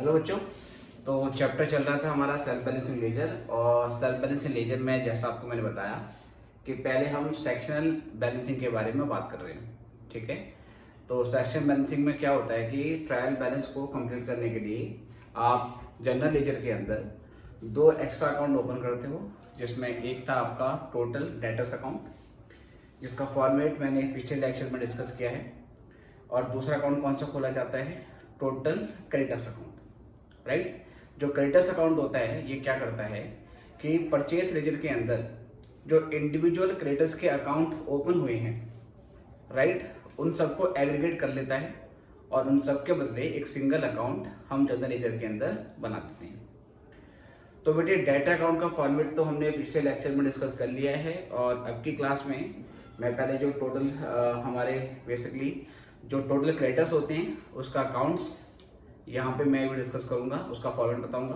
Hello बच्चों। तो chapter चल रहा था हमारा सेल्फ बैलेंसिंग लेजर, और सेल्फ बैलेंसिंग लेजर में जैसा आपको मैंने बताया कि पहले हम सेक्शनल बैलेंसिंग के बारे में बात कर रहे हैं। ठीक है, तो सेक्शन बैलेंसिंग में क्या होता है कि ट्रायल बैलेंस को कंप्लीट करने के लिए आप जनरल लेजर के अंदर दो एक्स्ट्रा अकाउंट ओपन करते हो, जिसमें एक था आपका टोटल डेटर्स अकाउंट, जिसका फॉर्मेट मैंने पिछले लेक्चर में डिस्कस किया है, और दूसरा अकाउंट कौन सा खोला जाता है, टोटल क्रेडिटर्स अकाउंट। राइट, जो क्रेडिटर्स अकाउंट होता है ये क्या करता है कि परचेस लेजर के अंदर जो इंडिविजुअल क्रेडिटर्स के अकाउंट ओपन हुए हैं, राइट, उन सबको एग्रीगेट कर लेता है और उन सब के बदले एक सिंगल अकाउंट हम जनरल लेजर के अंदर बना देते हैं। तो बेटे डेटा अकाउंट का फॉर्मेट तो हमने पिछले लेक्चर में डिस्कस कर लिया है, और अब की क्लास में मैं पहले जो टोटल हमारे बेसिकली जो टोटल क्रेडिटर्स होते हैं उसका अकाउंट्स यहाँ पे मैं भी डिस्कस करूँगा, उसका फॉर्मेट बताऊँगा,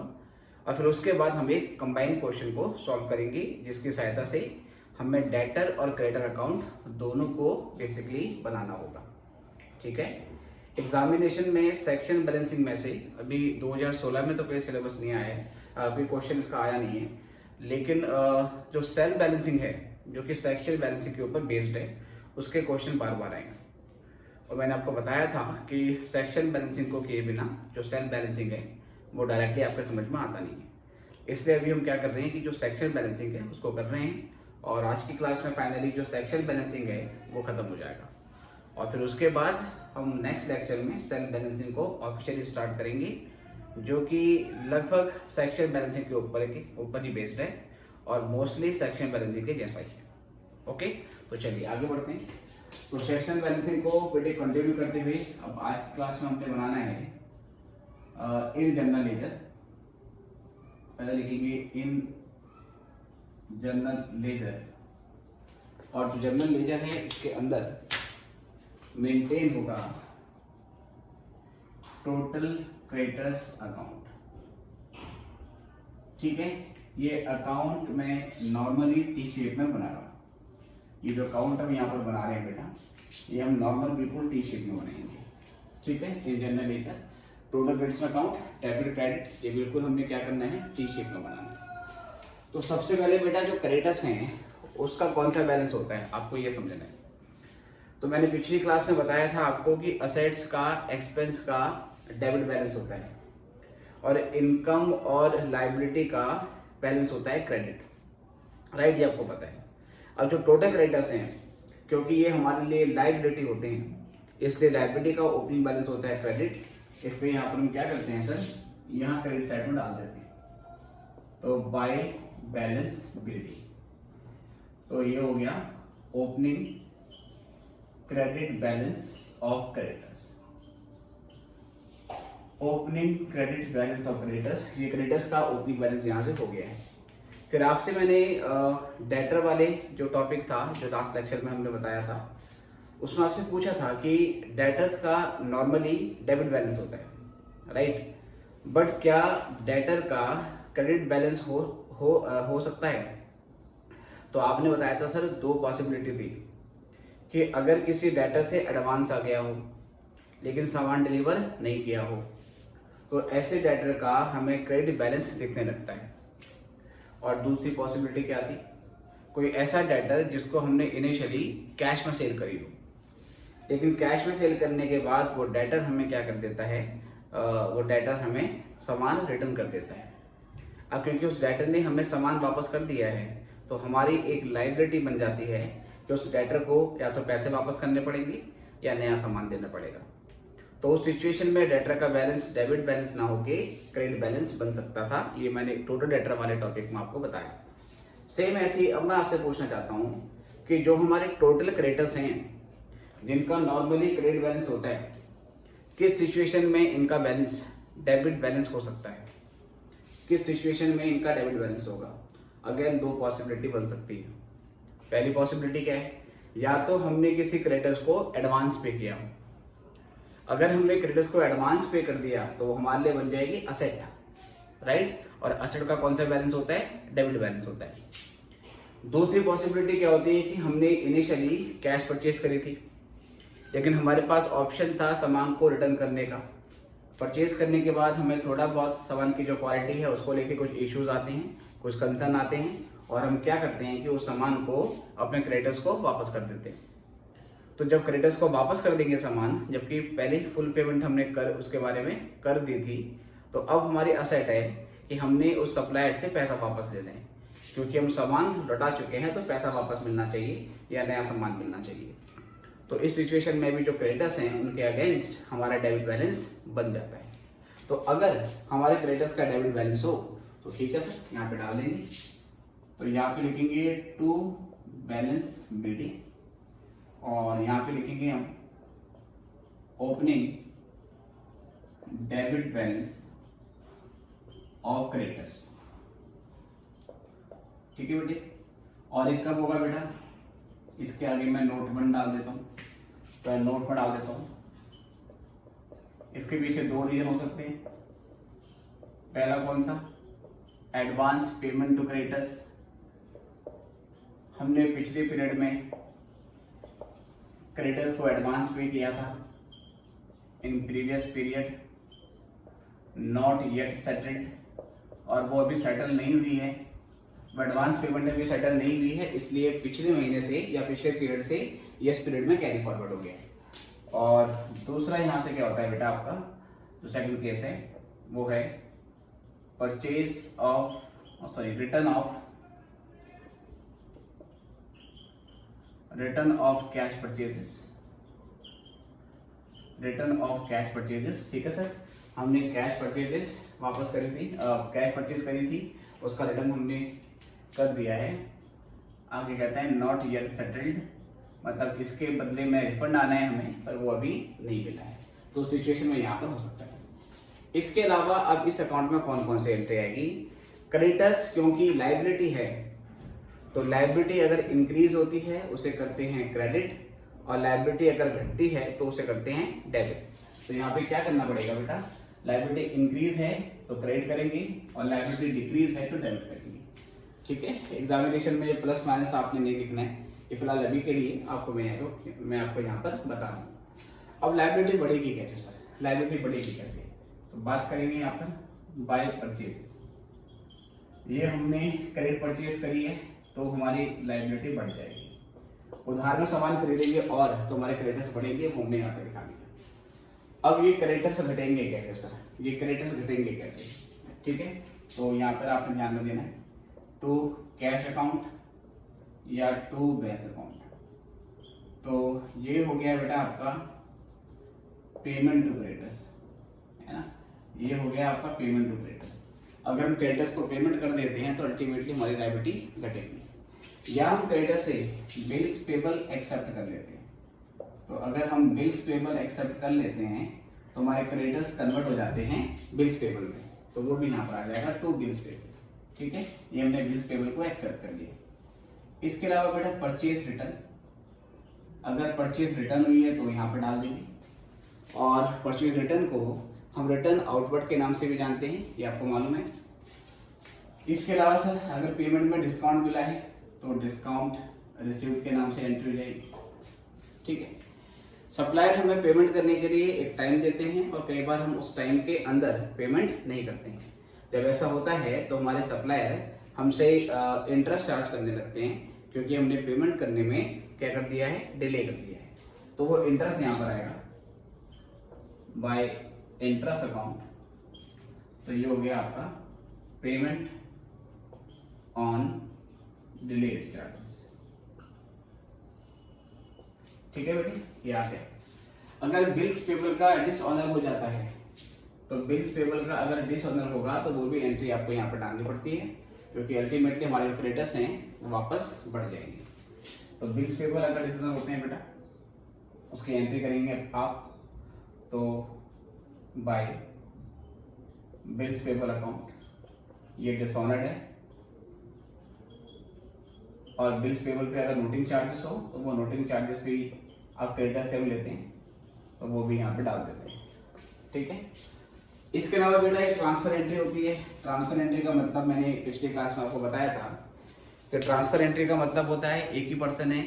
और फिर उसके बाद हम एक कंबाइन क्वेश्चन को सॉल्व करेंगे, जिसकी सहायता से हमें डेटर और क्रेडिटर अकाउंट दोनों को बेसिकली बनाना होगा। ठीक है, एग्जामिनेशन में सेक्शन बैलेंसिंग में से अभी 2016 में तो कोई सिलेबस नहीं आया है, कोई क्वेश्चन इसका आया नहीं है, लेकिन जो सेल्फ बैलेंसिंग है जो कि सेक्शन बैलेंसिंग के ऊपर बेस्ड है, उसके क्वेश्चन बार बार आएंगे। और मैंने आपको बताया था कि सेक्शन बैलेंसिंग को किए बिना जो सेल्फ बैलेंसिंग है वो डायरेक्टली आपके समझ में आता नहीं है, इसलिए अभी हम क्या कर रहे हैं कि जो सेक्शन बैलेंसिंग है उसको कर रहे हैं, और आज की क्लास में फाइनली जो सेक्शन बैलेंसिंग है वो खत्म हो जाएगा, और फिर उसके बाद हम नेक्स्ट लेक्चर में सेल्फ बैलेंसिंग को ऑफिशियली स्टार्ट करेंगे, जो कि लगभग सेक्शन बैलेंसिंग के ऊपर ही बेस्ड है और मोस्टली सेक्शन बैलेंसिंग के जैसा ही है। ओके, तो चलिए आगे बढ़ते हैं। तो सेक्शन बैलेंसिंग को बेटे कंटिन्यू करते हुए अब आज की क्लास में हमने बनाना है इन जनरल लेजर। पहले लिखेंगे इन जनरल लेजर, और जो जनरल लेजर है इसके अंदर मेंटेन होगा टोटल क्रेडिटर्स अकाउंट। ठीक है, ये अकाउंट मैं नॉर्मली टी शेप में बना रहा हूँ। ये जो अकाउंट हम यहाँ पर बना रहे हैं बेटा, ये हम नॉर्मल बिल्कुल टी शेप में बनाएंगे। ठीक है, ये general ledger total credits account debit credit, ये बिल्कुल हमने क्या करना है, टी शेप में बनाना है। तो सबसे पहले बेटा जो क्रेडिटर्स हैं उसका कौन सा बैलेंस होता है आपको ये समझना है। तो मैंने पिछली क्लास में बताया था आपको कि असेट्स का, एक्सपेंस का डेबिट बैलेंस होता है, और इनकम और लाइबिलिटी का बैलेंस होता है क्रेडिट। राइट, ये आपको पता है। अब जो टोटल क्रेडिटर्स हैं, क्योंकि ये हमारे लिए लाइबिलिटी होते हैं, इसलिए लाइबिलिटी का ओपनिंग बैलेंस होता है क्रेडिट, इसलिए यहाँ पर हम क्या करते हैं सर, यहाँ क्रेडिट साइड में डाल देते हैं, तो बाय बैलेंस बिल्डिंग। तो ये हो गया opening credit balance of creditors, opening credit balance of creditors, ये क्रेडिटर्स का ओपनिंग बैलेंस यहाँ से हो गया है। फिर आपसे मैंने डेटर वाले जो टॉपिक था, जो लास्ट लेक्चर में हमने बताया था, उसमें आपसे पूछा था कि डेटर्स का नॉर्मली डेबिट बैलेंस होता है, राइट, बट क्या डेटर का क्रेडिट बैलेंस हो सकता है? तो आपने बताया था सर दो पॉसिबिलिटी थी, कि अगर किसी डेटर से एडवांस आ गया हो लेकिन सामान डिलीवर नहीं किया हो, तो ऐसे डेटर का हमें क्रेडिट बैलेंस दिखने लगता है। और दूसरी पॉसिबिलिटी क्या थी, कोई ऐसा डेटर जिसको हमने इनिशियली कैश में सेल करी हो, लेकिन कैश में सेल करने के बाद वो डेटर हमें क्या कर देता है, वो डेटर हमें सामान रिटर्न कर देता है। अब क्योंकि उस डेटर ने हमें सामान वापस कर दिया है, तो हमारी एक लायबिलिटी बन जाती है कि उस डेटर को या तो पैसे वापस करने पड़ेंगे या नया सामान देना पड़ेगा। तो उस सिचुएशन में डेटर का बैलेंस डेबिट बैलेंस ना होके क्रेडिट बैलेंस बन सकता था। ये मैंने टोटल डेटर वाले टॉपिक में आपको बताया। सेम ऐसे ही अब मैं आपसे पूछना चाहता हूँ कि जो हमारे टोटल क्रेडिटर्स हैं जिनका नॉर्मली क्रेडिट बैलेंस होता है, किस सिचुएशन में इनका बैलेंस डेबिट बैलेंस हो सकता है, किस सिचुएशन में इनका डेबिट बैलेंस होगा? अगेन दो पॉसिबिलिटी बन सकती है। पहली पॉसिबिलिटी क्या है, या तो हमने किसी क्रेडिटर्स को एडवांस पे किया हो। अगर हमने क्रेडिटर्स को एडवांस पे कर दिया तो वो हमारे लिए बन जाएगी असेट, राइट, और असेट का कौन सा बैलेंस होता है, डेबिट बैलेंस होता है। दूसरी पॉसिबिलिटी क्या होती है कि हमने इनिशियली कैश परचेज करी थी, लेकिन हमारे पास ऑप्शन था सामान को रिटर्न करने का, परचेज करने के बाद हमें थोड़ा बहुत सामान की जो क्वालिटी है उसको लेके कुछ इश्यूज आते हैं, कुछ कंसर्न आते हैं, और हम क्या करते हैं कि उस सामान को अपने क्रेडिटर्स को वापस कर देते हैं। तो जब क्रेडिटर्स को वापस कर देंगे सामान, जबकि पहले ही फुल पेमेंट हमने उसके बारे में कर दी थी, तो अब हमारी असेट है कि हमने उस सप्लायर से पैसा वापस ले लें, क्योंकि हम सामान लौटा चुके हैं तो पैसा वापस मिलना चाहिए या नया सामान मिलना चाहिए। तो इस सिचुएशन में भी जो क्रेडिटर्स हैं उनके अगेंस्ट हमारा डेबिट बैलेंस बन जाता है। तो अगर हमारे क्रेडिटर्स का डेबिट बैलेंस हो तो ठीक है सर, यहाँ पे डाल देंगे। तो यहाँ पे लिखेंगे टू बैलेंस बीडी, और यहाँ पे लिखेंगे हम opening debit balance of creditors. ठीक है बेटे, और एक कब होगा बेटा, इसके आगे मैं नोट 1 डाल देता हूँ, तो नोट पर डाल देता हूँ। इसके पीछे 2 रीजन हो सकते हैं। पहला कौन सा, एडवांस पेमेंट टू क्रेडिटर्स। हमने पिछले पीरियड में क्रेडिटर्स को एडवांस पे किया था in previous period, not yet settled, और वो अभी सेटल नहीं हुई है, एडवांस पेमेंट अभी सेटल नहीं हुई है, इसलिए पिछले महीने से या पिछले पीरियड से इस पीरियड में कैरी फॉरवर्ड हो गया है। और दूसरा यहाँ से क्या होता है बेटा, आपका जो सेकंड केस है वो है purchase of return of cash purchases. ठीक है सर, हमने कैश परचेजेस वापस करी थी, कैश परचेज करी थी, उसका रिटर्न हमने कर दिया है। आगे कहते हैं नॉट येट सेटल्ड, मतलब इसके बदले में रिफंड आना है हमें, पर वो अभी नहीं मिला है। तो सिचुएशन में यहाँ पर हो सकता है। इसके अलावा अब इस अकाउंट में कौन कौन से एंट्री आएगी, क्रेडिटर्स क्योंकि लायबिलिटी है, तो लायबिलिटी अगर इंक्रीज होती है उसे करते हैं क्रेडिट, और लायबिलिटी अगर घटती है तो उसे करते हैं डेबिट। तो यहाँ पे क्या करना पड़ेगा बेटा, लायबिलिटी इंक्रीज है तो क्रेडिट करेंगे, और लायबिलिटी डिक्रीज है तो डेबिट करेंगे। ठीक है, एग्जामिनेशन में जो प्लस माइनस आपने नहीं लिखना है, ये फिलहाल अभी के लिए आपको मैं आपको यहाँ पर बता रहा हूँ। अब लायबिलिटी बढ़ेगी कैसे सर, लायबिलिटी बढ़ेगी कैसे, तो बात करेंगे यहाँ पर बाय परचेज। ये हमने क्रेडिट परचेज करी है तो हमारी लायबिलिटी बढ़ जाएगी। उधार में सामान खरीदेंगे और तो हमारे क्रेडिटर्स बढ़ेंगे, वो हमने यहाँ पे दिखा दिया। अब ये क्रेडिटर्स घटेंगे कैसे सर, ये क्रेडिटर्स घटेंगे कैसे, ठीक है, तो यहाँ पर आपने ध्यान में देना है टू कैश अकाउंट या टू बैंक अकाउंट। तो ये हो गया बेटा आपका पेमेंट टू क्रेडिटर्स, है ना, ये हो गया आपका पेमेंट टू क्रेडिटर्स। अगर हम क्रेडिटर्स को पेमेंट कर देते हैं तो अल्टीमेटली हमारी लायबिलिटी घटेगी, या हम क्रेडिटर से बिल्स पेबल एक्सेप्ट कर लेते हैं। तो अगर हम बिल्स पेबल एक्सेप्ट कर लेते हैं तो हमारे क्रेडिटर्स कन्वर्ट हो जाते हैं बिल्स पेबल में, तो वो भी यहाँ पर आ जाएगा टू बिल्स पेबल। ठीक है, ये हमने बिल्स पेबल को एक्सेप्ट कर लिया। इसके अलावा बेटा परचेज रिटर्न, अगर परचेज रिटर्न हुई है तो यहाँ पर डाल देंगे, और परचेज रिटर्न को हम रिटर्न आउटवर्ड के नाम से भी जानते हैं, ये आपको मालूम है। इसके अलावा सर अगर पेमेंट में डिस्काउंट मिला है तो डिस्काउंट रिसीव्ड के नाम से एंट्री हो जाएगी। ठीक है, सप्लायर हमें पेमेंट करने के लिए एक टाइम देते हैं और कई बार हम उस टाइम के अंदर पेमेंट नहीं करते हैं। जब ऐसा होता है तो हमारे सप्लायर हमसे इंटरेस्ट चार्ज करने लगते हैं, क्योंकि हमने पेमेंट करने में क्या कर दिया है, डिले कर दिया है। तो वो इंटरेस्ट यहाँ पर आएगा बाय इंटरेस्ट अकाउंट। तो ये हो गया आपका पेमेंट ऑन डिलेड चार्जेस। ठीक है बेटी, ये आ गया। अगर बिल्स पेबल का डिसऑनर हो जाता है तो बिल्स पेबल का अगर डिसऑनर होगा तो वो भी एंट्री आपको यहाँ पर डालनी पड़ती है, क्योंकि अल्टीमेटली हमारे जो क्रेडिटर्स हैं वो वापस बढ़ जाएंगे। तो बिल्स पेबल अगर डिसऑनर होते हैं बेटा उसकी एंट्री करेंगे आप, तो बाय बिल्स पेबल अकाउंट, ये डिसऑनर्ड है, और बिल्स पेबल पे अगर नोटिंग चार्जेस हो तो वो नोटिंग चार्जेस भी आप क्रेडिटर से भी लेते हैं, तो वो भी यहाँ पे डाल देते हैं। ठीक है, इसके अलावा बेटा एक ट्रांसफर एंट्री होती है। ट्रांसफर एंट्री का मतलब मैंने पिछली क्लास में आपको बताया था कि ट्रांसफर एंट्री का मतलब होता है एक ही पर्सन है,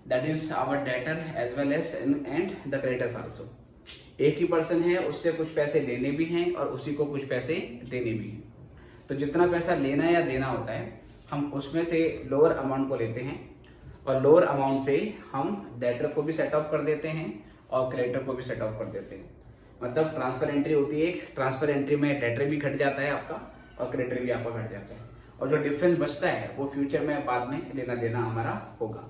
that is our debtor as well as and the creditors also. एक ही पर्सन है, उससे कुछ पैसे लेने भी हैं और उसी को कुछ पैसे देने भी हैं। तो जितना पैसा लेना या देना होता है हम उसमें से लोअर अमाउंट को लेते हैं और लोअर अमाउंट से हम डेटर को भी सेट ऑफ कर देते हैं और क्रेडिटर को भी सेट ऑफ कर देते हैं। मतलब ट्रांसफर एंट्री होती है, एक ट्रांसफर एंट्री में डेटर भी घट जाता है आपका और क्रेडिटर भी आपका घट जाता है, और जो डिफरेंस बचता है वो फ्यूचर में बाद में लेना देना हमारा होगा।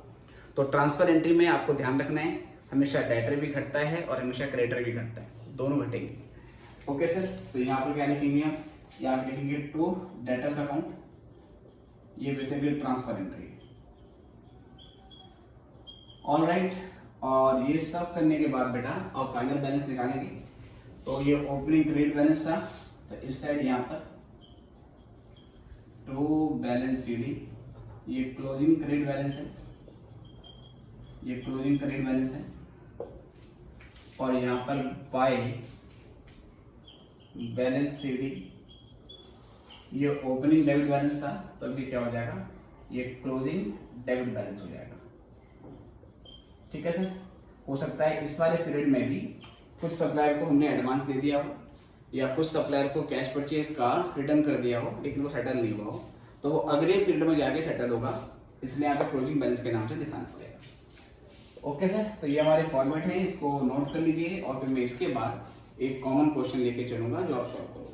तो ट्रांसफर एंट्री में आपको ध्यान रखना है, हमेशा डेटर भी घटता है और हमेशा क्रेडिटर भी घटता है, दोनों घटेंगे। ओके सर, तो यहाँ पर क्या लिखेंगे आप, यहाँ पर लिखेंगे टू डेटर्स अकाउंट, ये बेसिकली ट्रांसफर एंट्री है। ऑलराइट, और ये सब करने के बाद बेटा और फाइनल बैलेंस निकालेंगे। तो ये ओपनिंग क्रेडिट बैलेंस था, तो इस साइड यहाँ पर टू बैलेंस शीट, ये क्लोजिंग क्रेडिट बैलेंस है, ये क्लोजिंग क्रेडिट बैलेंस है, और यहाँ पर बाय बैलेंस शीट ये ओपनिंग डेबिट बैलेंस था, तो अभी क्या हो जाएगा, ये क्लोजिंग डेबिट बैलेंस हो जाएगा। ठीक है सर, हो सकता है इस वाले पीरियड में भी कुछ सप्लायर को हमने एडवांस दे दिया हो या कुछ सप्लायर को कैश परचेज का रिटर्न कर दिया हो लेकिन वो सेटल नहीं हुआ हो, तो वो अगले पीरियड में जाके सेटल होगा, इसलिए आपको क्लोजिंग बैलेंस के नाम से दिखाना पड़ेगा। ओके सर, तो ये हमारे फॉर्मेट है, इसको नोट कर लीजिए और फिर मैं इसके बाद एक कॉमन क्वेश्चन लेके चलूंगा जो आप सॉल्व करोगे।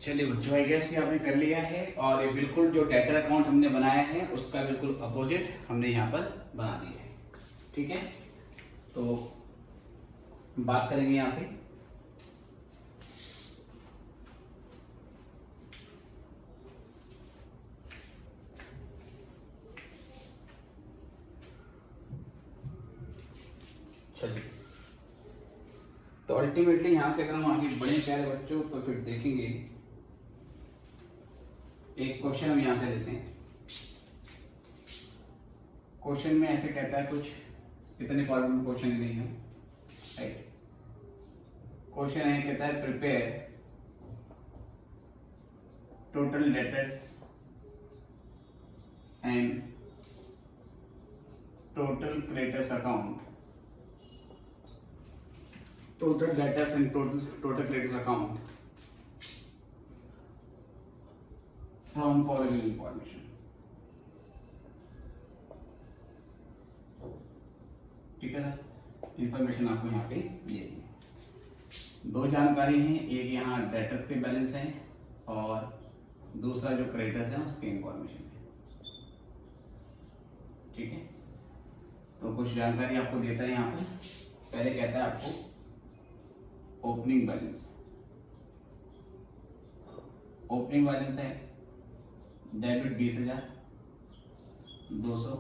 चलिए बच्चों, आई गेस ये आपने कर लिया है, और ये बिल्कुल जो डेटर अकाउंट हमने बनाया है उसका बिल्कुल अपोजिट हमने यहाँ पर बना दिया है। ठीक है, तो बात करेंगे यहाँ से। चलिए, तो अल्टीमेटली यहाँ से अगर हम आगे बढ़े प्यारे बच्चों तो फिर देखेंगे, एक क्वेश्चन हम यहां से लेते हैं। क्वेश्चन में ऐसे कहता है कुछ, इतने फॉर्मेट क्वेश्चन नहीं है, राइट। क्वेश्चन है, कहता है prepare total debtors and total creditors account, total debtors and total creditors account from following information। ठीक है सर, इंफॉर्मेशन आपको यहाँ पे दिए है। दो जानकारी हैं, एक यहाँ डेटर्स के बैलेंस हैं और दूसरा जो क्रेडिटर्स हैं उसके इंफॉर्मेशन है। ठीक है, तो कुछ जानकारी आपको देता है यहाँ पे। पहले कहता है आपको ओपनिंग बैलेंस, ओपनिंग बैलेंस है डेबिट 20,000, 200,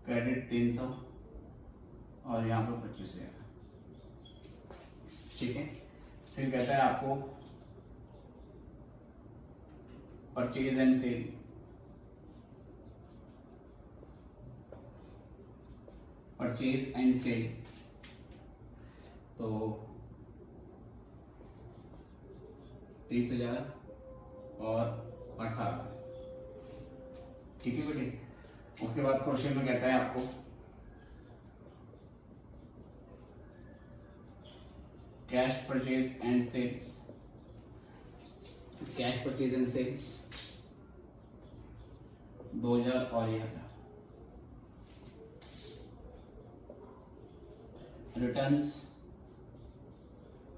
क्रेडिट 300 और यहाँ पर 25,000। ठीक है, फिर कहता है आपको purchase and sale, purchase and sale तो 30,000 और 18। ठीक है बेटे, उसके बाद क्वेश्चन में कहता है आपको cash purchase and sales, cash purchase and sales 2,000 और 1,000। रिटर्न्स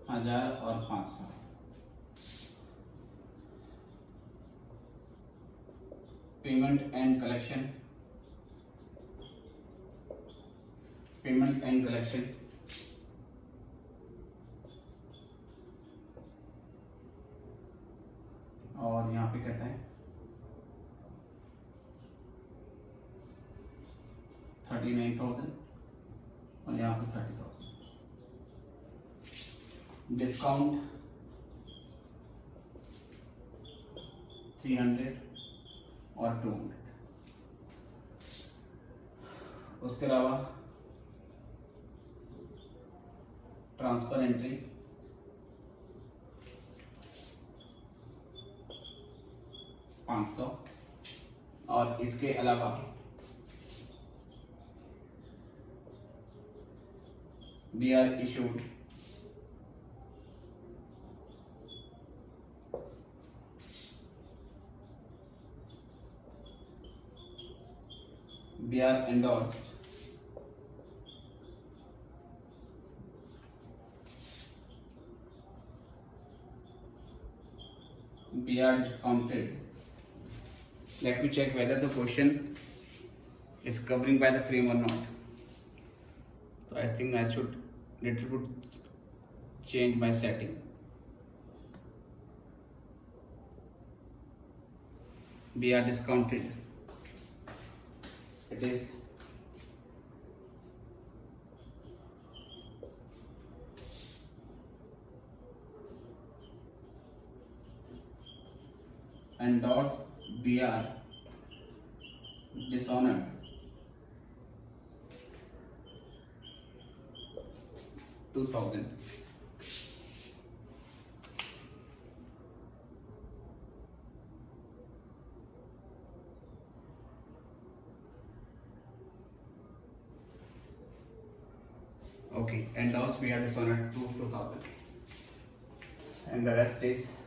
1000 और 500। Payment and collection, payment and collection और यहाँ पे कहता है 39,000 और यहाँ पे 30,000। डिस्काउंट 300 और 200। उसके अलावा ट्रांसफर एंट्री 500 और इसके अलावा we are issued we are endorsed we are discounted. Let me check whether the question is covering by the frame or not. So I think I should little bit change my setting. We are discounted. It is endorsed. We are dishonored. $2,000. Okay, and those we are dishonored 2,000, and the rest is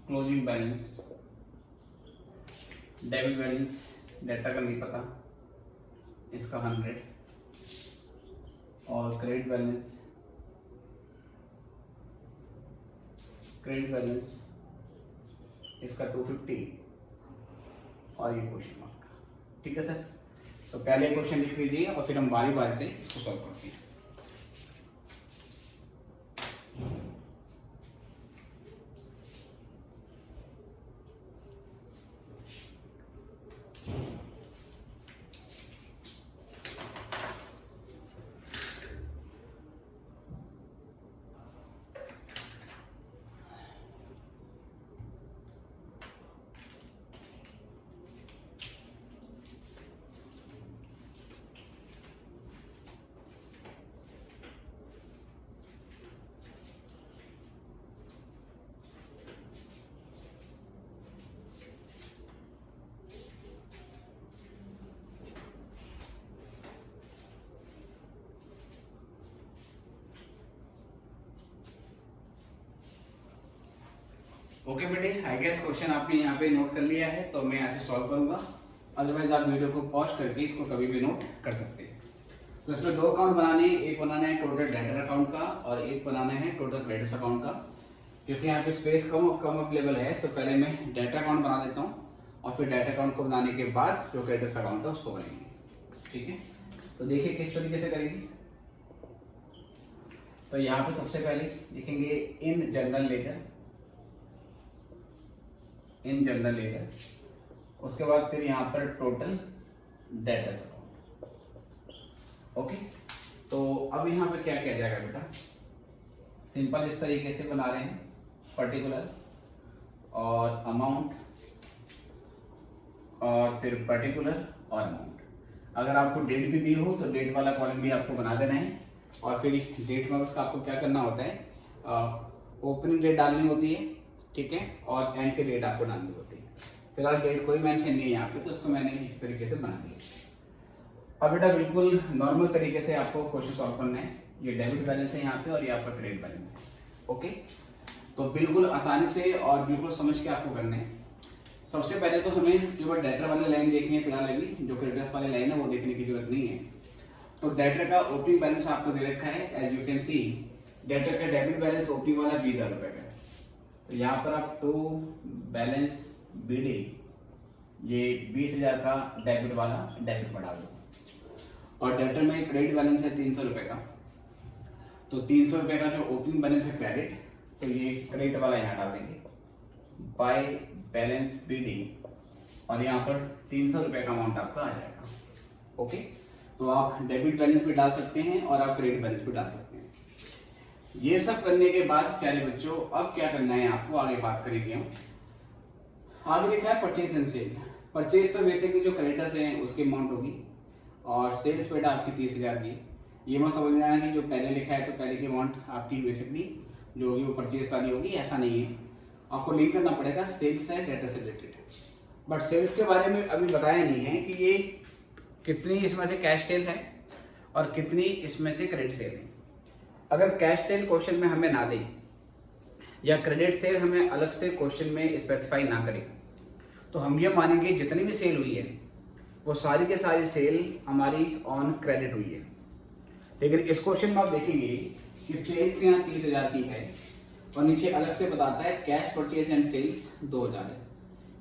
closing balance. Debit balance data का नहीं पता, इसका 100 और credit balance इसका 250 और ये question mark. ठीक है सर, तो पहले क्वेश्चन लिख लीजिए और फिर हम बारी बारी से इसको सॉल्व करते हैं। ओके बेटे, आई गेस क्वेश्चन आपने यहाँ पे नोट कर लिया है, तो मैं ऐसे सॉल्व करूंगा। अदरवाइज आप वीडियो को पॉज करके इसको कभी भी नोट कर सकते हैं। तो इसमें दो अकाउंट बनाने हैं, एक बनाना है टोटल डेटर अकाउंट का और एक बनाना है टोटल क्रेडिट्स अकाउंट का। क्योंकि यहाँ पे स्पेस कम अवेलेबल है, तो पहले मैं डेटर अकाउंट बना देता हूँ और फिर डेटर अकाउंट को बनाने के बाद जो क्रेडिट्स अकाउंट है उसको बनेंगे। ठीक है, तो देखिए किस तरीके से करेंगे। तो यहाँ पे सबसे पहले लिखेंगे इन जनरल लेटर, उसके बाद फिर यहाँ पर टोटल डेटर्स अकाउंट। ओके, तो अब यहाँ पे क्या किया जाएगा बेटा, सिंपल इस तरीके से बना रहे हैं, पर्टिकुलर और अमाउंट और फिर पर्टिकुलर और अमाउंट। अगर आपको डेट भी दी हो तो डेट वाला कॉलम भी आपको बना देना है और फिर डेट में उसका आपको क्या करना होता है, ओपनिंग डेट डालनी होती है, ठीक है, और एंड के डेट आपको डालनी होती है। फिलहाल डेट कोई मेंशन नहीं है यहाँ पे, तो उसको मैंने इस तरीके से बना दिया। अब बेटा बिल्कुल नॉर्मल तरीके से आपको क्वेश्चन सॉल्व करना है। ये डेबिट बैलेंस है यहाँ पे और ये आपका क्रेडिट बैलेंस है। ओके, तो बिल्कुल आसानी से और बिल्कुल समझ के आपको करना है। सबसे पहले तो हमें केवल डेटर वाली लाइन देखनी है फिलहाल, अभी जो क्रेडिटर्स वाली लाइन है वो देखने की जरूरत नहीं है। तो डेटर का ओपनिंग बैलेंस आपको दे रखा है, as you can see debtor का डेबिट बैलेंस ओपनिंग वाला 20,000 रुपए का है। तो यहाँ पर आप टू बैलेंस बीडी ये 20,000 का डेबिट वाला डेबिट बढ़ा दो। और डेटर में क्रेडिट बैलेंस है 300 रुपए का, तो 300 रुपए का जो ओपनिंग बैलेंस है क्रेडिट, तो ये क्रेडिट वाला यहाँ डाल देंगे बाय बैलेंस बीडी, और यहाँ पर 300 रुपए का अमाउंट आपका आ जाएगा। ओके, तो आप डेबिट बैलेंस भी डाल सकते हैं और आप क्रेडिट बैलेंस भी डाल सकते हैं। ये सब करने के बाद प्यारे बच्चों अब क्या करना है आपको, आगे बात करेंगे हम। आगे लिखा है परचेज एंड सेल। परचेज तो बेसिकली जो क्रेडिटर्स हैं उसकी अमाउंट होगी, और सेल्स बेटा आपकी 30,000 की। ये मत समझ लेना कि जो पहले लिखा है तो पहले की अमाउंट आपकी बेसिकली जो होगी वो परचेज वाली होगी, ऐसा नहीं है। आपको लिंक करना पड़ेगा सेल्स है डेटा से रिलेटेड। बट सेल्स के बारे में अभी बताया नहीं है कि ये कितनी इसमें से कैश सेल है और कितनी इसमें से क्रेडिट सेल है। अगर कैश सेल क्वेश्चन में हमें ना दें या क्रेडिट सेल हमें अलग से क्वेश्चन में स्पेसिफाई ना करें, तो हम ये मानेंगे जितनी भी सेल हुई है वो सारी के सारी सेल हमारी ऑन क्रेडिट हुई है। लेकिन इस क्वेश्चन में आप देखेंगे कि सेल्स यहाँ 30,000 की है और नीचे अलग से बताता है कैश परचेज एंड सेल्स 2,000 है।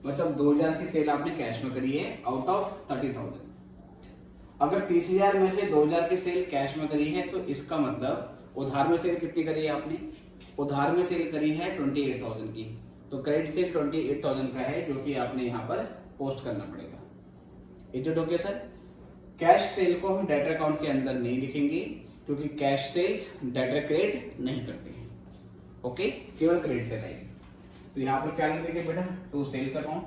मतलब 2,000 की सेल आपने कैश में करी है आउट ऑफ 30,000। अगर 30,000 में से 2,000 की सेल कैश में करी है तो इसका मतलब उधार में सेल कितनी करी है आपने, उधार में सेल करी है 28,000 की। तो क्रेडिट सेल 28,000 का है जो कि आपने यहाँ पर पोस्ट करना पड़ेगा। Is okay sir? Cash cell को हम डेटर अकाउंट के अंदर नहीं लिखेंगे क्योंकि कैश सेल्स डेटर क्रेडिट नहीं करते हैं। ओके, केवल क्रेडिट सेल आएगी। तो यहाँ पर क्या लिख देंगे बेटा, टू सेल्स अकाउंट,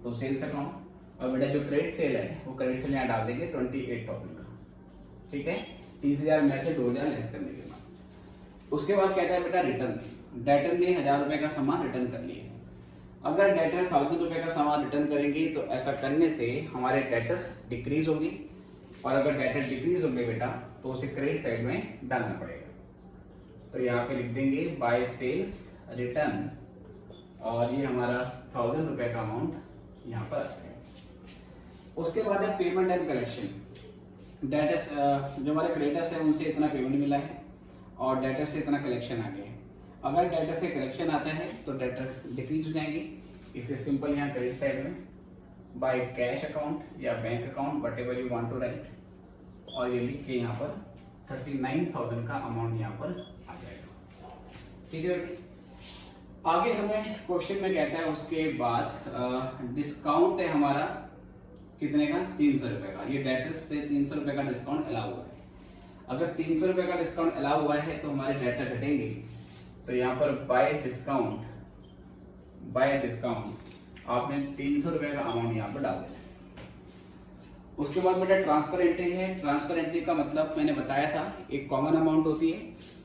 तो सेल्स अकाउंट, और बेटा जो क्रेडिट सेल है वो क्रेडिट सेल यहाँ डाल देंगे 28,000 का। ठीक है, 30,000 में से 2,000 लेस करने के बाद उसके बाद कहता है बेटा रिटर्न। डेटर ने 1,000 रुपए का सामान रिटर्न कर लिया। अगर डेटर 1,000 रुपए का सामान रिटर्न करेंगे तो ऐसा करने से हमारे डेटर्स डिक्रीज होंगे, और अगर डेटर डिक्रीज होंगे बेटा तो उसे क्रेडिट साइड में डालना पड़ेगा। तो यहाँ पे लिख देंगे बाय सेल्स रिटर्न, और ये हमारा 1,000 रुपए का अमाउंट यहाँ पर आता है। उसके बाद है पेमेंट एंड कलेक्शन। डेटर्स जो हमारे क्रेडिटर्स हैं उनसे इतना पेमेंट मिला है और डेटर से इतना कलेक्शन आ गया है। अगर डेटर से कलेक्शन आता है तो डेटर डिक्रीज हो जाएंगे। इसलिए सिंपल यहाँ क्रेडिट साइड में बाय कैश अकाउंट या bank account whatever you want to write, और ये लिख के यहाँ पर 39,000 का अमाउंट यहाँ पर आ जाएगा। ठीक है बेटे, आगे हमें क्वेश्चन में कहता है उसके बाद डिस्काउंट है हमारा कितने का, 300 रुपए का। ये डेटर से 300 रुपए का डिस्काउंट अलाउ हुआ है। अगर 300 रुपए का डिस्काउंट अलाउ हुआ है तो हमारे डेटर घटेंगे। तो यहाँ पर बाय डिस्काउंट आपने 300 रुपए का अमाउंट यहाँ पर डाल देना। उसके बाद बेटा ट्रांसफर एंट्री है। ट्रांसफर एंट्री का मतलब मैंने बताया था, एक कॉमन अमाउंट होती है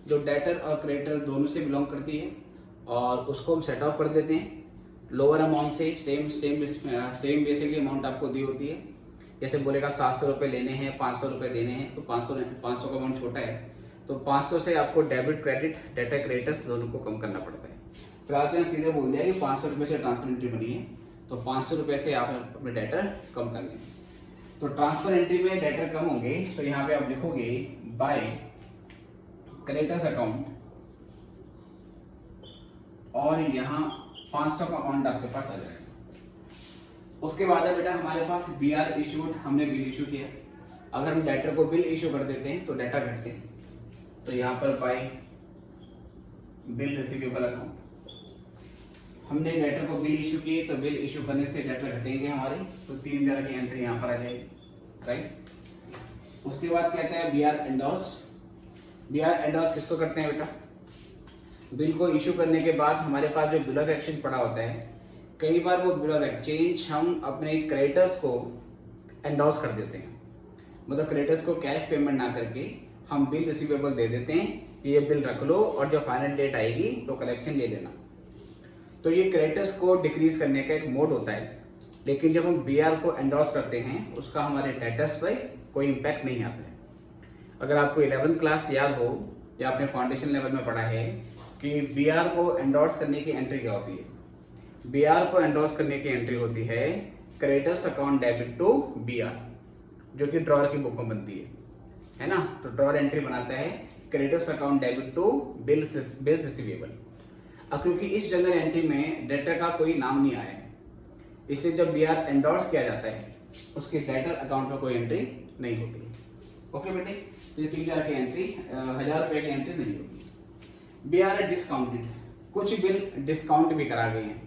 जो डेटर और क्रेडिटर दोनों से बिलोंग करती है, और उसको हम सेट ऑफ कर देते हैं लोअर अमाउंट से। सेम बेसिकली अमाउंट आपको दी होती है। जैसे बोलेगा 700 रुपये लेने हैं, 500 रुपये देने हैं, तो 500 का अमाउंट छोटा है तो 500 से आपको डेबिट क्रेडिट डेटर क्रेडिटर्स दोनों को कम करना पड़ता है। फिर आपने सीधे बोल दिया कि 500 रुपये से ट्रांसफर एंट्री बनी है तो 500 रुपये से आप अपने डेटर कम कर लें। तो ट्रांसफर एंट्री में डेटर कम होंगे तो यहाँ पे आप लिखोगे बाय क्रेडिटर्स अकाउंट, और यहाँ 500 का अमाउंट आपके पास आ जाएगा। उसके बाद है बेटा हमारे पास BR इशूड, हमने बिल इशू किया। अगर हम डेटर को बिल इशू कर देते हैं तो डेटा घटते हैं। तो यहाँ पर बाय बिल रिसीवेबल अकाउंट, हमने डेटर को बिल इशू किए तो बिल इशू करने से डेटर घटेंगे हमारे, तो 3,000 की एंट्री यहाँ पर आ जाएगी। राइट, उसके बाद कहते हैं BR एंडोर्स। BR एंडोर्स किसको करते हैं बेटा, बिल को इशू करने के बाद हमारे पास जो बिल ऑफ एक्सचेंज पड़ा होता है, कई बार वो बिल ऑफ एक्सचेंज हम अपने क्रेडिटर्स को एंडोर्स कर देते हैं। मतलब क्रेडिटर्स को कैश पेमेंट ना करके हम बिल रिसीवेबल दे देते हैं, ये बिल रख लो और जब फाइनल डेट आएगी तो कलेक्शन ले लेना। तो ये क्रेडिटर्स को डिक्रीज करने का एक मोड होता है। लेकिन जब हम BR को एंडोर्स करते हैं उसका हमारे डेटर्स पर कोई इम्पैक्ट नहीं आता है। अगर आपको 11th क्लास याद हो या आपने फाउंडेशन लेवल में पढ़ा है कि BR को एंडोर्स करने की एंट्री क्या होती है, बीआर को एंडोर्स करने की एंट्री होती है creditors account debit to BR, जो कि ड्रॉअर की बुक में बनती है ना। तो ड्रॉअर एंट्री बनाता है creditors account debit to bills receivable. अब क्योंकि इस जनरल एंट्री में डेटर का कोई नाम नहीं आया है, इसलिए जब बीआर एंडोर्स किया जाता है उसके डेटर अकाउंट में कोई एंट्री नहीं होती। ओके बेटे, तो ये 3000 की एंट्री 1000 रुपये की एंट्री नहीं होगी। बीआर है डिस्काउंटेड, कुछ बिल डिस्काउंट भी करा गए हैं।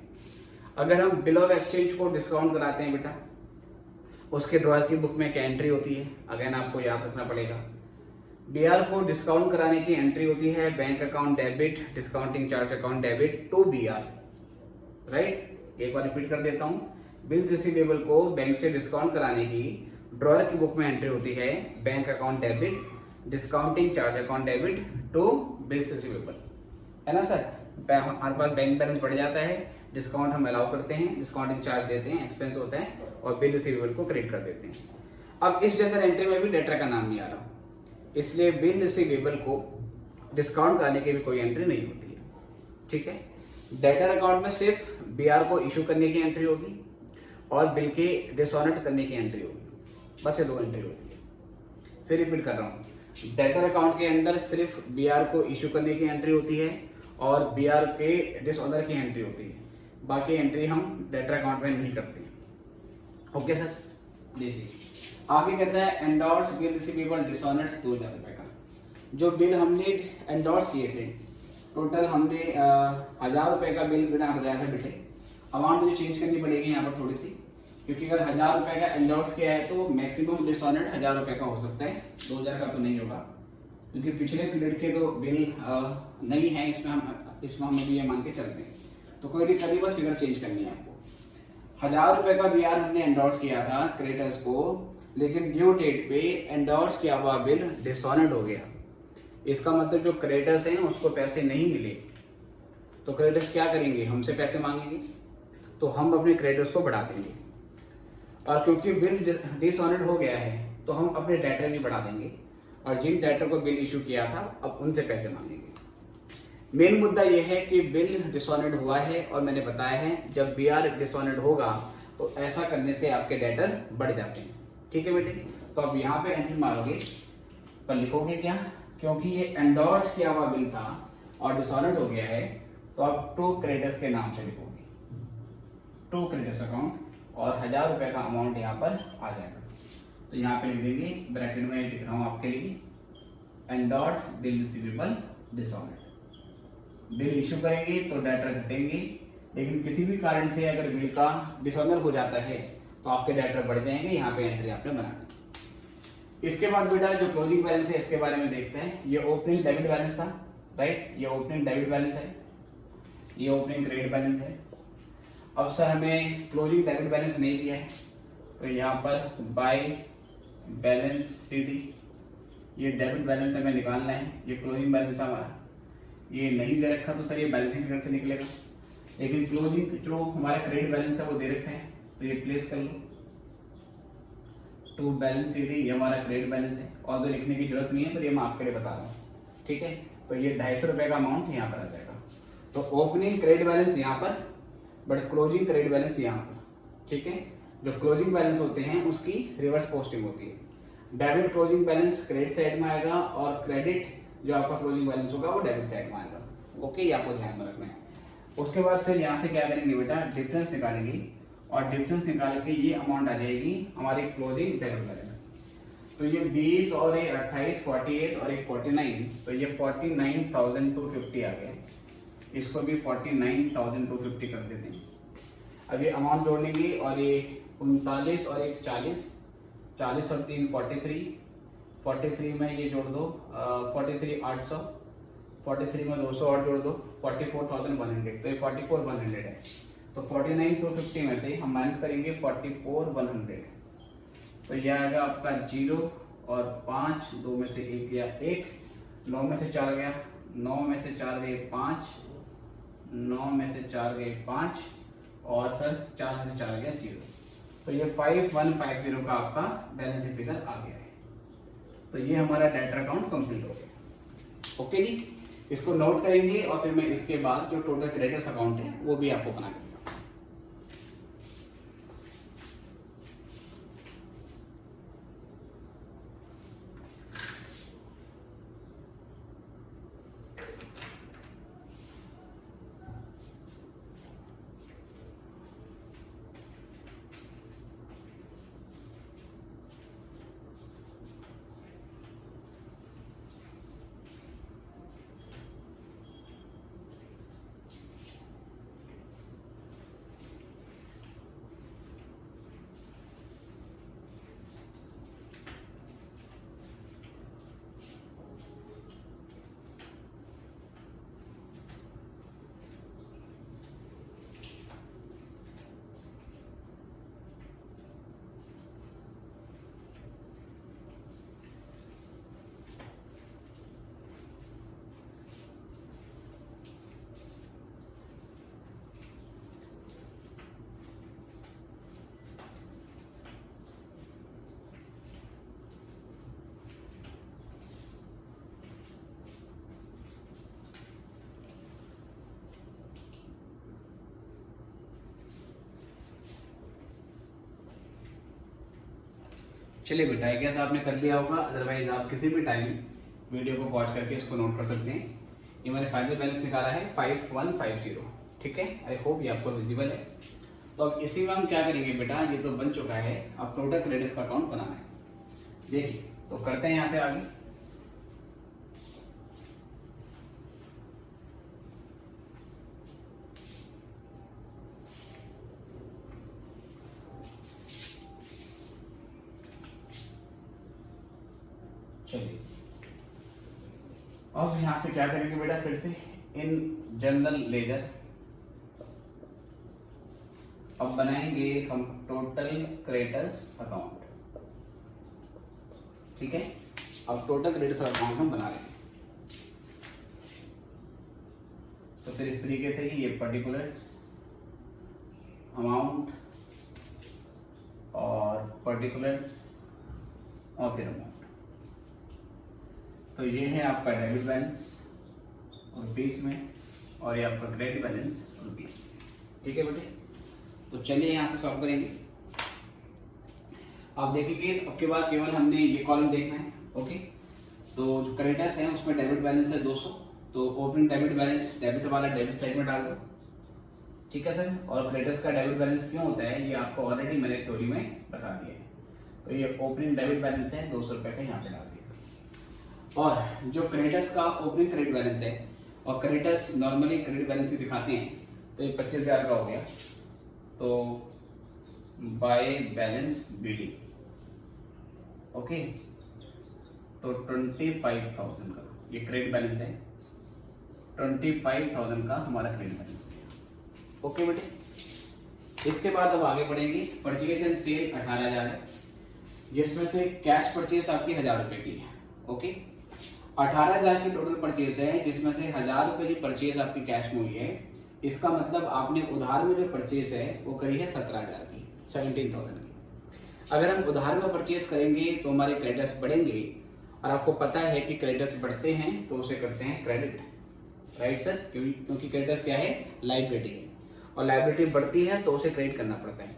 अगर हम बिल ऑफ एक्सचेंज को डिस्काउंट कराते हैं बेटा, उसके ड्रॉअर की बुक में एक एंट्री होती है, अगेन आपको याद रखना पड़ेगा। बीआर को डिस्काउंट कराने की एंट्री होती है bank account debit discounting charge account debit to BR, right. एक बार रिपीट कर देता हूं, बिल्स रिसीवेबल को बैंक से डिस्काउंट कराने की ड्रॉअर की बुक में एंट्री होती है bank account debit discounting charge account debit to bills receivable, है ना सर। हमारे पास बैंक बैलेंस बढ़ जाता है, डिस्काउंट हम अलाउ करते हैं, डिस्काउंटिंग चार्ज देते हैं, एक्सपेंस होता है और बिल रिसीवेबल को क्रेडिट कर देते हैं। अब इस जनरल एंट्री में भी डेटर का नाम नहीं आ रहा, इसलिए बिल रिसीवेबल को डिस्काउंट कराने की भी कोई एंट्री नहीं होती है, ठीक है। डेटर अकाउंट में सिर्फ बीआर को इशू करने की एंट्री होगी और बिल के डिसऑनर करने की एंट्री होगी, बस ये दो एंट्री होती है। फिर रिपीट कर रहा हूँ, डेटर अकाउंट के अंदर सिर्फ बीआर को इशू करने की एंट्री होती है और बीआर के डिसऑनर की एंट्री होती है, बाकी एंट्री हम डेटर अकाउंट में नहीं करते। ओके सर, देखिए आगे कहता है एंडोर्स बिल रिसीवेबल डिसऑनर्ड 2000 रुपये का। जो बिल हमने एंडोर्स किए थे, टोटल हमने 1000 रुपये का बिल बिना बताया था बेटे। अमाउंट मुझे चेंज करनी पड़ेगी यहाँ पर थोड़ी सी, क्योंकि अगर 1000 रुपये का एंडोर्स किया है तो मैक्सिमम डिसऑनर्ड 1000 रुपये का हो सकता है, 2000 का तो नहीं होगा, क्योंकि पिछले पीरियड के तो बिल नहीं है, इसमें हम अभी ये मान के चलते हैं। तो कोई दिक्कत नहीं, बस फिगर चेंज करनी है आपको। 1000 रुपये का बीआर हमने एंडोर्स किया था क्रेडिटर्स को, लेकिन ड्यू डेट पे एंडोर्स किया हुआ बिल डिसऑनर्ड हो गया। इसका मतलब जो क्रेडिटर्स हैं उसको पैसे नहीं मिले, तो क्रेडिटर्स क्या करेंगे, हमसे पैसे मांगेंगे, तो हम अपने क्रेडिटर्स को बढ़ा देंगे। और क्योंकि बिल डिसऑनर्ड हो गया है तो हम अपने डेटर भी बढ़ा देंगे, और जिन डेटर को बिल इशू किया था अब उनसे पैसे मांगेंगे। मेन मुद्दा यह है कि बिल डिसऑनर्ड हुआ है, और मैंने बताया है जब बीआर डिसऑनर्ड होगा तो ऐसा करने से आपके डेटर बढ़ जाते हैं, ठीक है बेटे। तो अब यहाँ पे एंट्री मारोगे, पर लिखोगे क्या, क्योंकि ये एंडोर्स किया हुआ बिल था और डिसऑनर्ड हो गया है, तो आप टू क्रेडिटर्स के नाम से लिखोगे, टू क्रेडिटर्स अकाउंट, और 1000 रुपये का अमाउंट यहाँ पर आ जाएगा। तो यहाँ पे लिख देंगे, ब्रैकेट में लिख रहा हूँ आपके लिए, endorse bill receivable dishonoured. Bill issue करेंगे तो डेटर घटेंगे, लेकिन किसी भी कारण से अगर बिल का डिसऑनर हो जाता है तो आपके डेटर बढ़ जाएंगे। यहाँ पे एंट्री आपने बना दी। इसके बाद बेटा जो क्लोजिंग बैलेंस है इसके बारे में देखते हैं। ये ओपनिंग डेबिट बैलेंस था, राइट, ये ओपनिंग डेबिट बैलेंस है, ये ओपनिंग क्रेडिट बैलेंस है। अब सर हमें क्लोजिंग डेबिट बैलेंस नहीं दिया है, तो यहाँ पर बाय बैलेंस CD, ये डेबिट बैलेंस हमें निकालना है, ये क्लोजिंग बैलेंस हमारा, ये नहीं दे रखा तो सर ये बैलेंसिंग फिगर से निकलेगा, लेकिन क्लोजिंग जो हमारा क्रेडिट बैलेंस है वो दे रखा है, तो ये प्लेस कर लो, टू बैलेंस CD, ये हमारा क्रेडिट बैलेंस है, और तो लिखने की जरूरत नहीं है, पर ये मैं आपके लिए बता रहा हूँ, ठीक है। तो ये 250 रुपये का अमाउंट यहाँ पर आ जाएगा। तो ओपनिंग क्रेडिट बैलेंस यहाँ पर, बट क्लोजिंग क्रेडिट बैलेंस यहाँ पर, ठीक है। जो क्लोजिंग बैलेंस होते हैं उसकी रिवर्स पोस्टिंग होती है, debit closing balance credit side में आएगा और क्रेडिट जो आपका क्लोजिंग बैलेंस होगा वो डेबिट साइड में आएगा। ओके, ये आपको ध्यान में रखना है। उसके बाद फिर यहाँ से क्या करेंगे बेटा, डिफरेंस निकालेंगे, और डिफरेंस निकाल के ये अमाउंट आ जाएगी हमारी क्लोजिंग डेबिट बैलेंस। तो ये 20 और ये 28, 48 और एक 49, तो ये 49,250 आ गया। इसको भी 49,250 कर देते हैं। अब ये अमाउंट जोड़ लेंगे, और ये 39 और एक 40, 40 और 3 43, 43 में ये जोड़ दो 43 800, 43 में 200 और जोड़ दो 44,100, तो ये 44,100 है। तो 49,250 में से हम माइनस करेंगे 44,100, तो ये आएगा आपका 0 और 5, 2 में से 1 गया 1, 9 में से 4 गया, 9 में से 4 गए 5, 9 में से 4 गए 5, और सर 4 में से 4 गया 0। तो ये 5150 का आपका बैलेंस फिगर आ गया है। तो ये हमारा डेटर अकाउंट कंप्लीट हो गया। ओके जी, इसको नोट करेंगे, और फिर मैं इसके बाद जो टोटल क्रेडिटर्स अकाउंट है वो भी आपको बना के दूंगा। चलिए बेटा, आई गेस आपने कर लिया होगा, अदरवाइज आप किसी भी टाइम वीडियो को पॉज करके इसको नोट कर सकते हैं। ये मैंने फाइनल बैलेंस निकाला है 5150, ठीक है। आई होप ये आपको विजिबल है। तो अब इसी में हम क्या करेंगे बेटा, ये तो बन चुका है, अब टोटल क्रेडिट्स का अकाउंट बनाना है। देखिए तो करते हैं यहाँ से आगे। चलिए अब यहाँ से क्या करेंगे बेटा, फिर से इन जनरल लेजर अब बनाएंगे हम टोटल क्रेडिटर्स अकाउंट, ठीक है। अब टोटल क्रेडिटर्स अकाउंट हम बना लेंगे। तो फिर इस तरीके से ही ये पर्टिकुलर्स अमाउंट और पर्टिकुलर्स और फिर अमाउंट। तो ये है आपका डेबिट बैलेंस रुपीज में और ये आपका क्रेडिट बैलेंस रुपीज, ठीक है बेटे। तो चलिए यहाँ से सॉल्व करेंगे। आप देखिए अब के बाद केवल हमने ये कॉलम देखना है, ओके। तो जो क्रेडिटर्स हैं उसमें डेबिट बैलेंस है 200, तो ओपनिंग डेबिट बैलेंस डेबिट वाला डेबिट साइड में डाल दो, ठीक है सर। और क्रेडिटर्स का डेबिट बैलेंस क्यों होता है ये आपको ऑलरेडी मैंने थ्योरी में बता दिया है। तो ये ओपनिंग डेबिट बैलेंस है 200 रुपये का, यहाँ पे डाल दिया। और जो क्रेडिटर्स का ओपनिंग क्रेडिट बैलेंस है, और क्रेडिटर्स नॉर्मली क्रेडिट बैलेंस ही दिखाते हैं, तो ये 25,000 का हो गया। तो बाय बैलेंस बीडी, ओके। तो 25,000 का ये क्रेडिट बैलेंस है, 25,000 का हमारा क्रेडिट बैलेंस है, ओके बेटे। इसके बाद अब आगे बढ़ेंगे। परचेज एंड सेल 18,000 है, जिसमें से कैश परचेज आपकी 1,000 रुपये की है, ओके। 18,000 की टोटल परचेज है, जिसमें से 1,000 रुपये की परचेज आपकी कैश में हुई है। इसका मतलब आपने उधार में जो परचेज है वो करी है 17,000 की, 17,000 की। अगर हम उधार में परचेज करेंगे तो हमारे क्रेडिटर्स बढ़ेंगे, और आपको पता है कि क्रेडिटर्स बढ़ते हैं तो उसे करते हैं क्रेडिट, राइट सर। क्योंकि क्रेडिटर्स क्या है, लाइबिलिटी है, और लाइबिलिटी बढ़ती है तो उसे क्रेडिट करना पड़ता है।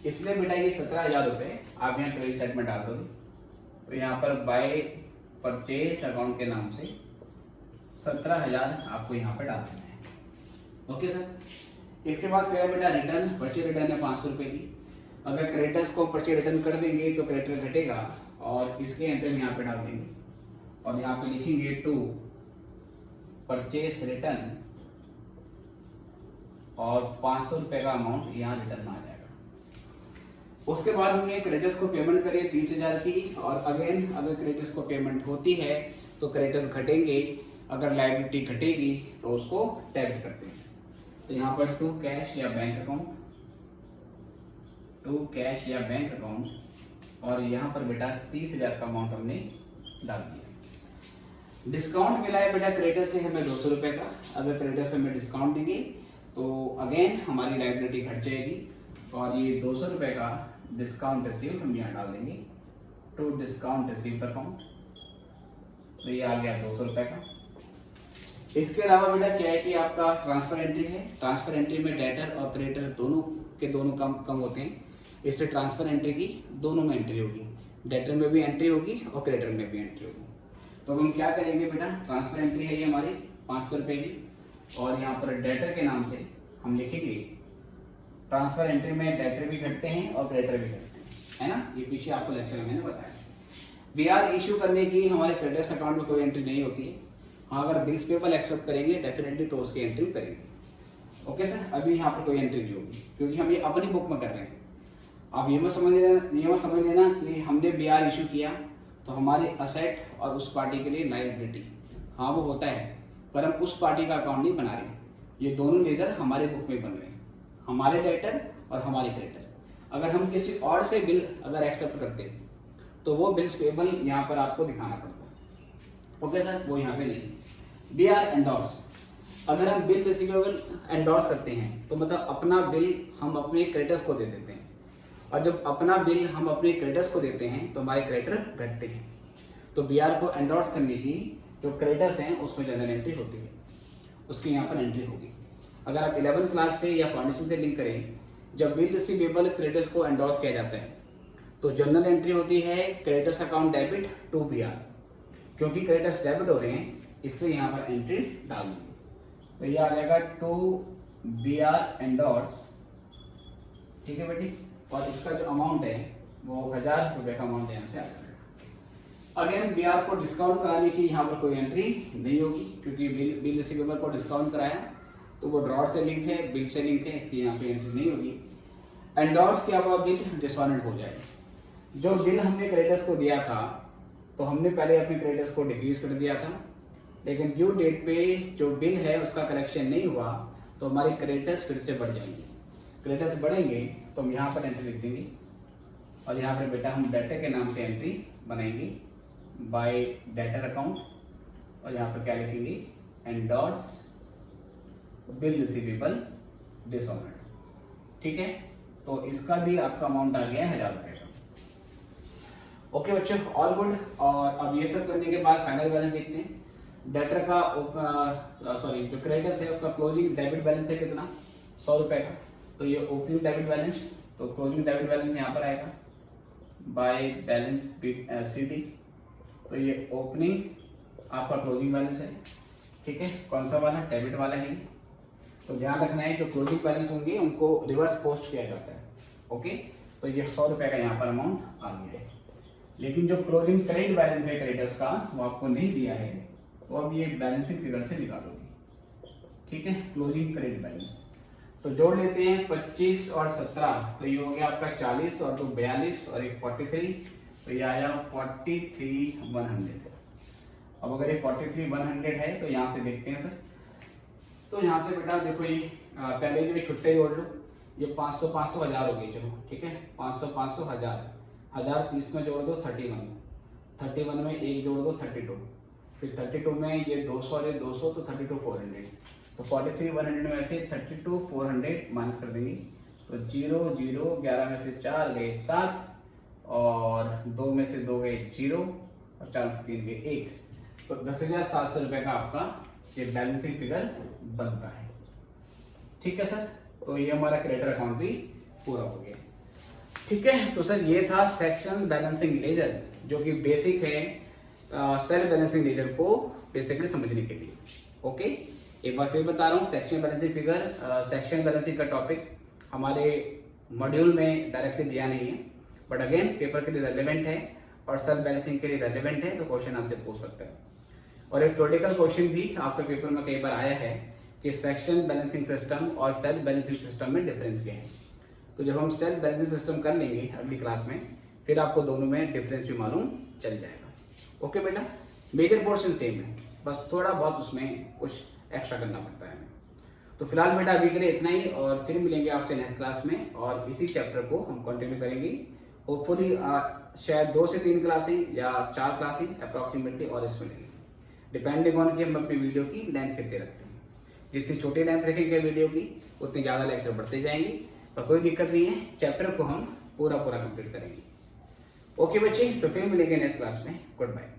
इसलिए बेटा ये 17,000 रुपये आप यहाँ क्रेडिट साइड में डाल दोगे। तो यहाँ पर बाय परचेज अकाउंट के नाम से 17,000 आपको यहाँ पे डाल देना है, ओके सर। इसके बाद क्या बेटा, रिटर्न, परचेज रिटर्न है 500 रुपये की। अगर क्रेडिटर्स को परचेज रिटर्न कर देंगे तो क्रेडिटर घटेगा, और इसके एंट्री में यहाँ पे डाल देंगे, और यहाँ पे लिखेंगे टू परचेज रिटर्न, और 500 रुपये का अमाउंट यहाँ रिटर्न आ जाएगा। उसके बाद हमने क्रेडिटर्स को पेमेंट करी 30,000 की, और अगेन अगर क्रेडिटर्स को पेमेंट होती है तो क्रेडिटर्स घटेंगे, अगर लायबिलिटी घटेगी तो उसको डेबिट करते हैं। तो यहाँ पर टू कैश या बैंक अकाउंट, टू कैश या बैंक अकाउंट, और यहाँ पर बेटा 30,000 का अमाउंट हमने डाल दिया। डिस्काउंट मिला है बेटा क्रेडिटर से हमें 200 रुपये का। अगर क्रेडिटर से हमें डिस्काउंट देंगे तो अगेन हमारी लायबिलिटी घट जाएगी, और ये 200 रुपये का डिस्काउंट रिसीव्ड हम यहाँ डाल देंगे, टू डिस्काउंट रिसीव्ड अकाउंट। तो ये आ गया 200 रुपये का। इसके अलावा बेटा क्या है कि आपका ट्रांसफर एंट्री है। ट्रांसफर एंट्री में डेटर और क्रेडिटर दोनों के दोनों कम होते हैं, इससे ट्रांसफर एंट्री की दोनों में एंट्री होगी, डेटर में भी एंट्री होगी और क्रेडिटर में भी एंट्री होगी। तो हम क्या करेंगे बेटा, ट्रांसफर एंट्री है ये हमारी 500 रुपये की, और यहाँ पर डेटर के नाम से हम लिखेंगे, ट्रांसफर एंट्री में डेटर भी घटते हैं और क्रेडिटर भी घटते हैं, है ना। ये पीछे आपको लेक्चर में मैंने बताया। बीआर इशू करने की हमारे क्रेडिटर्स अकाउंट में कोई एंट्री नहीं होती है। हाँ, अगर बिल्स पेबल एक्सेप्ट करेंगे डेफिनेटली तो उसकी एंट्री करेंगे, ओके सर। अभी यहाँ पर कोई एंट्री नहीं होगी क्योंकि हम ये अपनी बुक में कर रहे हैं। आप ये मत समझ लेना कि हमने बीआर इशू किया तो हमारे असेट और उस पार्टी के लिए लायबिलिटी, हाँ वो होता है, पर हम उस पार्टी का अकाउंट नहीं बना रहे। ये दोनों लेजर हमारे बुक में बन रहे हैं, हमारे डेटर और हमारे क्रेडिटर। अगर हम किसी और से बिल अगर एक्सेप्ट करते तो वो बिल्स पेबल यहाँ पर आपको दिखाना पड़ता है, ओके सर, वो यहाँ पे नहीं। बीआर एंडोर्स, अगर हम बिल रिसीवेबल एंडोर्स करते हैं तो मतलब अपना बिल हम अपने क्रेडिटर्स को दे देते हैं, और जब अपना बिल हम अपने क्रेडिटर्स को देते हैं तो हमारे क्रेडिटर घटते हैं। तो बीआर को एंडोर्स करने की जो क्रेडिटर्स हैं उसमें जनरल एंट्री होती है, उसकी यहाँ पर एंट्री होगी। अगर आप 11th क्लास से या फाउंडेशन से लिंक करें, जब बिल रिसीवेबल क्रेडिटर्स को एंडोर्स किया जाता है तो जनरल एंट्री होती है creditors account debit to BR, क्योंकि क्रेडिटर्स डेबिट हो रहे हैं इसलिए यहाँ पर एंट्री डाल दूंगी। तो ये आ जाएगा टू BR एंडोर्स, ठीक है बेटी। और इसका जो अमाउंट है वो 1000 रुपये का अमाउंट यहाँ से आ जाएगा। अगेन BR को डिस्काउंट कराने की यहाँ पर कोई एंट्री नहीं होगी, क्योंकि बिल रिसीवेबल को डिस्काउंट कराया तो वो ड्रॉट से लिंक है, बिल से लिंक है, इसकी यहाँ पे एंट्री नहीं होगी। एंडोर्स किया हुआ बिल डिसऑनर्ड हो जाएगा। जो बिल हमने क्रेडिटर्स को दिया था तो हमने पहले अपने क्रेडिटर्स को डिक्रीज कर दिया था, लेकिन ड्यू डेट पे जो बिल है उसका कलेक्शन नहीं हुआ तो हमारे क्रेडिटर्स फिर से बढ़ जाएंगे। क्रेडिटर्स बढ़ेंगे तो हम यहाँ पर एंट्री लिख देंगे और यहाँ पर बेटा हम डेटर के नाम से एंट्री बनाएंगे बाय डेटर अकाउंट, और यहाँ पर क्या लिखेंगे एंडोर्स बिल रिसीवेबल डिसऑनर्ड, ठीक है। तो इसका भी आपका अमाउंट आ गया 1000 रुपये का। ओके बच्चों, ऑल गुड। और अब ये सब करने के बाद फाइनल बैलेंस देखते हैं। डेटर का जो क्रेडिटर्स है उसका क्लोजिंग डेबिट बैलेंस है कितना, 100 रुपये का। तो ये ओपनिंग डेबिट बैलेंस, तो क्लोजिंग डेबिट बैलेंस यहाँ पर आएगा बाय बैलेंस CD। तो ये ओपनिंग आपका क्लोजिंग बैलेंस है, ठीक है। कौन सा वाला, डेबिट वाला है। तो ध्यान रखना है जो क्लोजिंग बैलेंस होंगे उनको रिवर्स पोस्ट किया जाता है, ओके। तो ये 100 रुपये का यहाँ पर अमाउंट आ गया है। लेकिन जो क्लोजिंग क्रेडिट बैलेंस है क्रेडिटर्स का वो आपको नहीं दिया है, तो अब ये बैलेंसिंग फिगर से निकालोगे, ठीक है। क्लोजिंग क्रेडिट बैलेंस तो जोड़ लेते हैं 25 और 17, तो ये हो गया आपका 40 और 2 42 और एक 43, तो ये आया 43,100। अब अगर ये 43,100 है तो यहाँ से देखते हैं सर। तो यहाँ से बेटा देखो ये पहले जो छुट्टे जोड़ लो, ये 500 500 1000 हो गई, चलो ठीक है। 500 500 1000, 1000 30 में जोड़ दो 31, 31 में एक जोड़ दो 32, फिर 32 में ये 200 और ये 200 तो 32 400। तो 43,100 में से 32 400 माइनस कर देंगे, तो 0 0 11 में से 4 गए 7 और 2 में से 2 गए 0 और 4 में से 3 गए 1। तो 10,700 रुपये का आपका ये बैलेंसिंग फिगर बनता है, ठीक है सर। तो ये हमारा क्रेडिटर अकाउंट भी पूरा हो गया, ठीक है। तो सर ये था सेक्शन बैलेंसिंग लेजर, जो कि बेसिक है सेल बैलेंसिंग लेजर को बेसिकली समझने के लिए, ओके। एक बार फिर बता रहा हूँ, section balancing figure, section balancing का टॉपिक हमारे मॉड्यूल में डायरेक्टली दिया नहीं है, बट अगेन पेपर के लिए रेलेवेंट है और सेल बैलेंसिंग के लिए रेलेवेंट है, तो क्वेश्चन आपसे पूछ सकते हैं। और एक थ्योरेटिकल क्वेश्चन भी आपके पेपर में कई बार आया है कि सेक्शन बैलेंसिंग सिस्टम और सेल बैलेंसिंग सिस्टम में डिफरेंस क्या है। तो जब हम सेल बैलेंसिंग सिस्टम कर लेंगे अगली क्लास में, फिर आपको दोनों में डिफरेंस भी मालूम चल जाएगा, ओके बेटा। मेजर पोर्शन सेम है, बस थोड़ा बहुत उसमें कुछ एक्स्ट्रा करना पड़ता है। तो फिलहाल बेटा अभी के लिए इतना ही, और फिर मिलेंगे आपसे नेक्स्ट क्लास में, और इसी चैप्टर को हम कंटिन्यू करेंगे। होपफुली शायद 2 से 3 क्लासें या 4 क्लासें अप्रॉक्सीमेटली और इसमें लेंगे, डिपेंडिंग ऑन कि हम अपनी वीडियो की लेंथ कितनी रखते हैं। जितनी छोटी लेंथ रखेंगे वीडियो की उतनी ज़्यादा लेक्चर बढ़ते जाएंगे, पर कोई दिक्कत नहीं है, चैप्टर को हम पूरा कंप्लीट करेंगे। ओके बच्चे, तो फिर मिलेंगे नेक्स्ट क्लास में। Good bye.